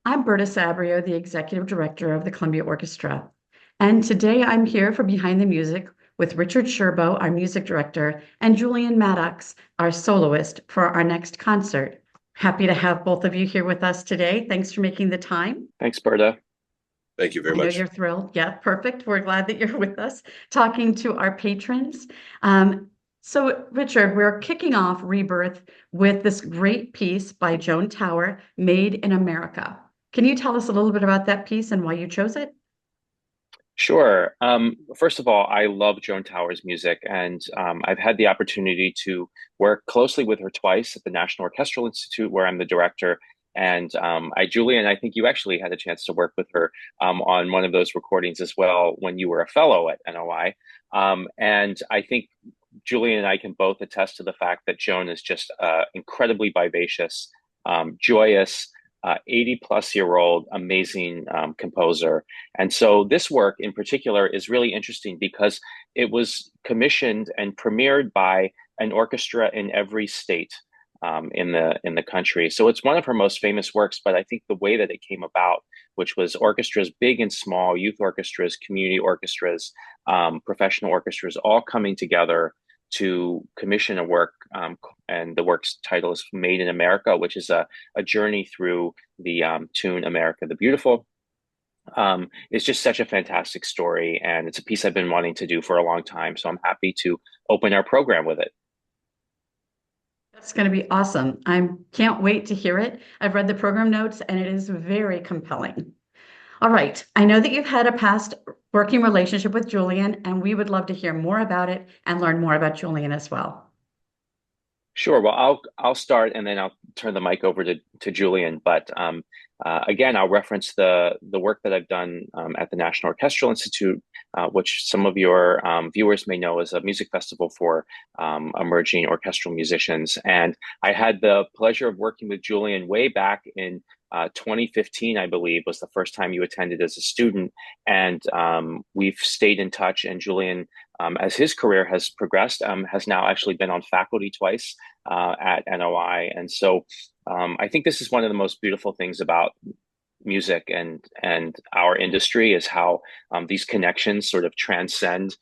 I'm Berta Sabrio, the Executive Director of the Columbia Orchestra. And today I'm here for Behind the Music with Richard Scerbo, our music director, and Julian Maddox, our soloist, for our next concert. Happy to have both of you here with us today. Thanks for making the time. Thanks, Berta. Thank you very I know much. you're thrilled. Yeah, perfect. We're glad that you're with us talking to our patrons. Richard, we're kicking off Rebirth with this great piece by Joan Tower, Made in America. Can you tell us a little bit about that piece and why you chose it? Sure. First of all, I love Joan Tower's music, and I've had the opportunity to work closely with her twice at the National Orchestral Institute, where I'm the director. And Julian, I think you actually had a chance to work with her on one of those recordings as well when you were a fellow at NOI. And I think Julian and I can both attest to the fact that Joan is just incredibly vivacious, joyous, 80 plus year old amazing composer. And so this work in particular is really interesting because it was commissioned and premiered by an orchestra in every state in the country. So it's one of her most famous works, but I think the way that it came about, which was orchestras, big and small, youth orchestras, community orchestras, professional orchestras, all coming together to commission a work, and the work's title is Made in America, which is a journey through the tune America the Beautiful. It's just such a fantastic story, and it's a piece I've been wanting to do for a long time. So I'm happy to open our program with it. That's going to be awesome. I can't wait to hear it. I've read the program notes and it is very compelling. All right. I know that you've had a past working relationship with Julian, and we would love to hear more about it and learn more about Julian as well. Sure. Well, I'll start and then I'll turn the mic over to Julian. But again, I'll reference the work that I've done at the National Orchestral Institute, which some of your viewers may know as a music festival for emerging orchestral musicians. And I had the pleasure of working with Julian way back in 2015, I believe, was the first time you attended as a student. And we've stayed in touch. And Julian, as his career has progressed, has now actually been on faculty twice at NOI. And so I think this is one of the most beautiful things about music and our industry is how these connections sort of transcend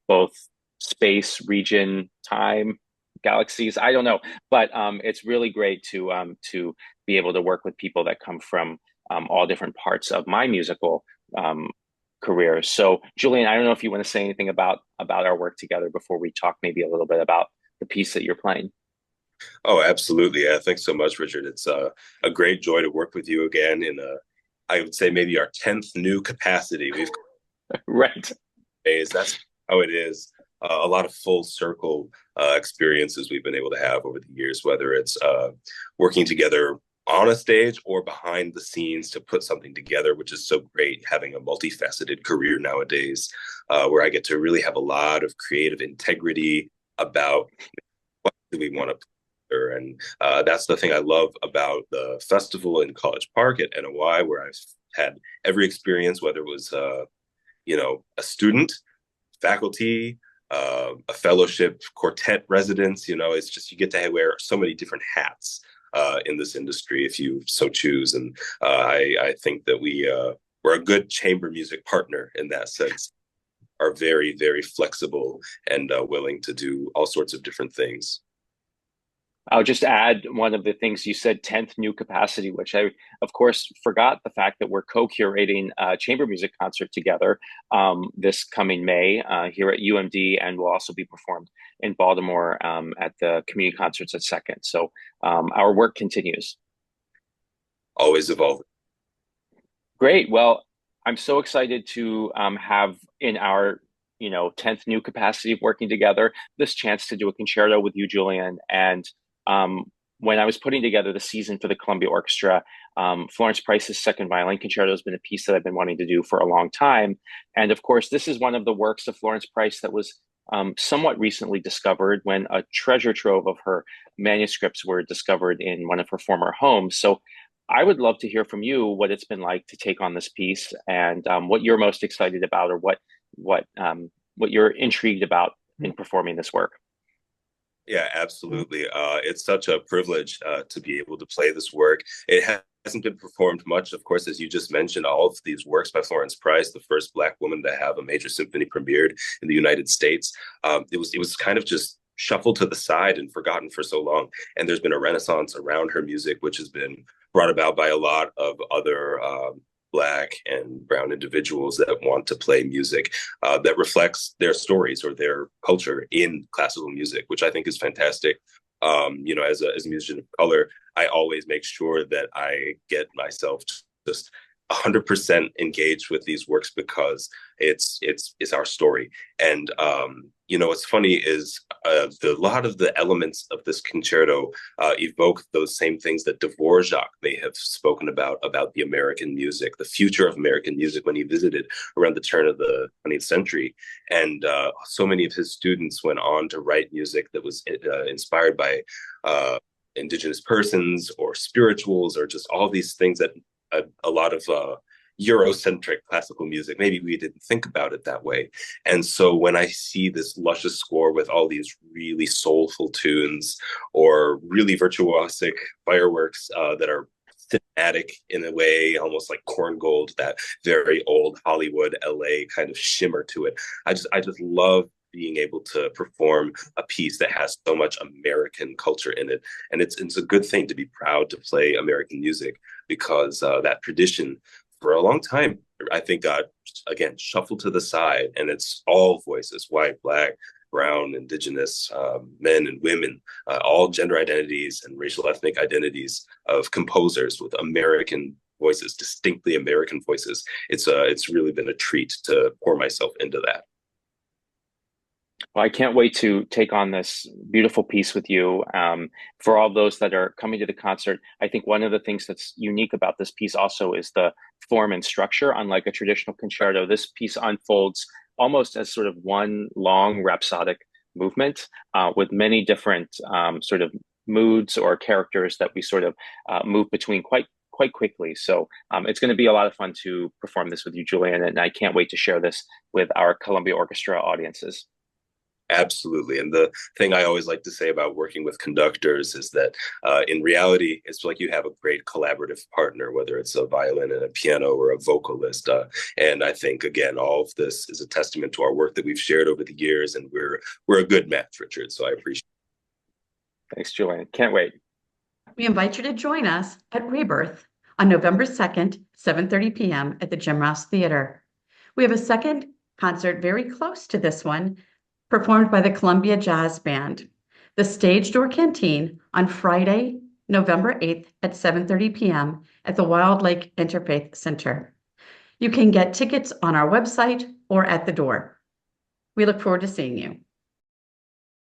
both space, region, time, galaxies. I don't know, but it's really great to be able to work with people that come from all different parts of my musical career. So, Julian, I don't know if you want to say anything about our work together before we talk maybe a little bit about the piece that you're playing. Oh, absolutely. Yeah, thanks so much, Richard. It's a great joy to work with you again in I would say maybe our 10th new capacity. We've Right. days. That's how it is. A lot of full circle experiences we've been able to have over the years, whether it's working together on a stage or behind the scenes to put something together, which is so great having a multifaceted career nowadays, where I get to really have a lot of creative integrity about what do we want to put. And that's the thing I love about the festival in College Park at NOI, where I've had every experience, whether it was a student, faculty, a fellowship, quartet residence. It's just you get to wear so many different hats in this industry if you so choose. And I think that we're a good chamber music partner in that sense. Are very, very flexible and willing to do all sorts of different things. I'll just add one of the things you said, 10th new capacity, which I, of course, forgot the fact that we're co-curating a chamber music concert together this coming May here at UMD, and will also be performed in Baltimore at the community concerts at Second. So our work continues. Always evolving. Great. Well, I'm so excited to have in our 10th new capacity of working together this chance to do a concerto with you, Julian. And when I was putting together the season for the Columbia Orchestra, Florence Price's second violin concerto has been a piece that I've been wanting to do for a long time. And of course, this is one of the works of Florence Price that was somewhat recently discovered when a treasure trove of her manuscripts were discovered in one of her former homes. So I would love to hear from you what it's been like to take on this piece and what you're most excited about, or what you're intrigued about in performing this work. Yeah, absolutely. It's such a privilege to be able to play this work. It has hasn't been performed much. Of course, as you just mentioned, all of these works by Florence Price, the first Black woman to have a major symphony premiered in the United States. It was kind of just shuffled to the side and forgotten for so long. And there's been a renaissance around her music, which has been brought about by a lot of other Black and brown individuals that want to play music that reflects their stories or their culture in classical music, which I think is fantastic. As a musician of color, I always make sure that I get myself just 100% engaged with these works because it's our story. And what's funny is a lot of the elements of this concerto evoke those same things that Dvorak may have spoken about the American music, the future of American music when he visited around the turn of the 20th century. And so many of his students went on to write music that was inspired by indigenous persons or spirituals or just all these things that a lot of Eurocentric classical music. Maybe we didn't think about it that way. And so when I see this luscious score with all these really soulful tunes or really virtuosic fireworks that are cinematic in a way, almost like corn gold, that very old Hollywood, LA kind of shimmer to it. I just love being able to perform a piece that has so much American culture in it. And it's a good thing to be proud to play American music because that tradition for a long time, I think got, again, shuffled to the side. And it's all voices, white, Black, brown, indigenous, men and women, all gender identities and racial ethnic identities of composers with American voices, distinctly American voices. It's really been a treat to pour myself into that. Well, I can't wait to take on this beautiful piece with you. For all those that are coming to the concert, I think one of the things that's unique about this piece also is the form and structure. Unlike a traditional concerto, this piece unfolds almost as sort of one long rhapsodic movement with many different sort of moods or characters that we sort of move between quite quickly. So it's going to be a lot of fun to perform this with you, Julian, and I can't wait to share this with our Columbia Orchestra audiences. Absolutely. And the thing I always like to say about working with conductors is that in reality, it's like you have a great collaborative partner, whether it's a violin and a piano or a vocalist. And I think, again, all of this is a testament to our work that we've shared over the years. And we're a good match, Richard. So I appreciate it. Thanks, Julian. Can't wait. We invite you to join us at Rebirth on November 2nd, 7:30 p.m. at the Jim Rouse Theater. We have a second concert very close to this one, performed by the Columbia Jazz Band, the Stage Door Canteen on Friday, November 8th at 7:30 p.m. at the Wild Lake Interfaith Center. You can get tickets on our website or at the door. We look forward to seeing you.